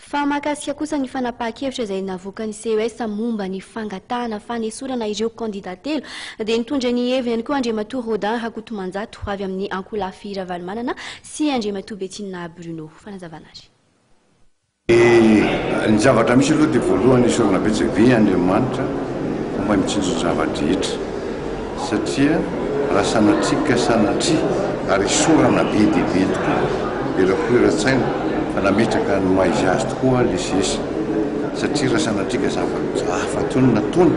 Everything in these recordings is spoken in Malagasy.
Fa makasika kosa ny fanapahan-kevitra izay navoakan'ny CES momba ny fangatahana fanesorana ireo kandida telo dia nitondra ny heviny koa andriamatoa Rodin Rakotomanjato avy amin'ny ankolafy Ravalomanana sy andriamatoa Betiana Bruno. Fanazavana azy. Ny zavatra misy aloha dia voalohany isorana betsaka be Andriamanitra momba mitsinjo zavatra rehetra satria raha sanatrika sanatria ary isorana be dia be tokoa erakoeratsaina fa nametraka ny maizy azy tokoa le sesa satria raha sanatrika zavatra hafa tony natony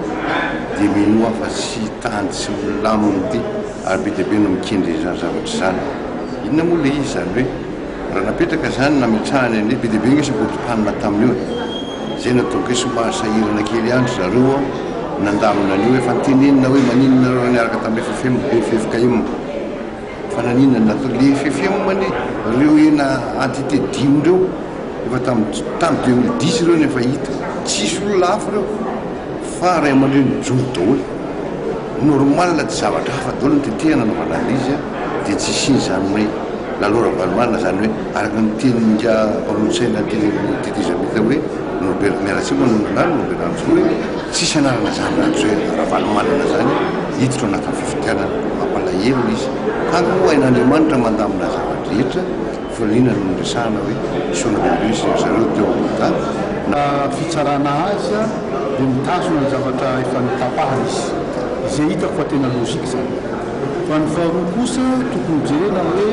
dia mino hafa sy tandy sy milaminy ty ary be dia be no mikendry izany zavatra izany. Inona moa le izy zany hoe raha napetraka zany nametrahany any be dia be ngesy botopanina tamin'io zay natonga somary sahirana kely andro zareo nandamina an'io hoe fantenenina hoe maninona reo niaraka tamin'le fefemo be fefoka io fa naninona natao le fefemo many reo ena entité dimy reo efa tamin'ny 2010 reo nefa hita tsisy olona hafa reo fa ray aman-dreo nijoro daholo normal tsy zavatra hafa daholo ny tetehana nanaovana an'izy dia tsy siny zany hoe lalora Ravalomanana zany hoe araka ny teninga mpanolotsaina tetezamita hoe miaratsimo nonanary noberanjo hoe tsisy anarana zany rahatry hoe Ravalomanana zany hiditra ao anatin'ny fifitianana mampalahelo izy tango ho hain'Andriamanitra mandamina zavatra rehetra folina no resahana hoe isona bebe sy zareo teo amita na fitsarana azy dia mitazona ny zavatra efa nitapahana izy izay hitako fa tena lozika zany. Fa ny faharoa kosa tokony jerena hoe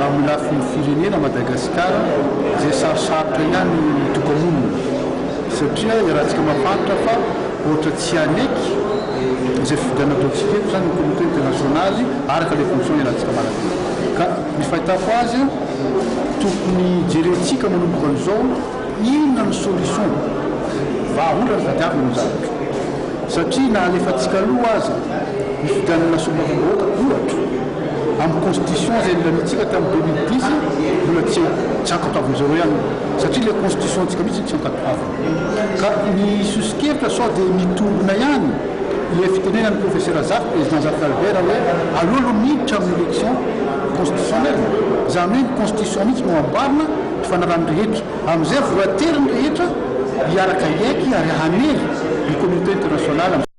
amin'ny lafin'ny firenena Madagasikara izay sarosarotra ihany tokamonina satria rahantsika mafantatra fa ohatra tsy aneky izay fividiana ataontsika eto zany ny communauté internationaly araka le fonction iarahantsika malagasy ka ny fahitako azy tokony jerentsika manomboka an'izao inona ny solution vahaolana fadiavina ny zavatra satria na alefatsika aloha azy ny fividianana somavoloaka ohatra amin'ny constitution izay nilanitsika tamin'ny 2010 mbola tsy ankatavina zareo ihany satria le constitution antsika mihitsy tsy ankatavina ka ny sosikevitra sao dia mitombona ihany le fitenenan'ny professeur Azafy président Azafy Albert hoe aloha miditra amin'ny élection constitutionnelle zany hoe ny constitution mihitsy no ambarina ny fanarany rehetra amin'izay voatery ny rehetra hiaraka iaiky ary hanery ny communauté internationale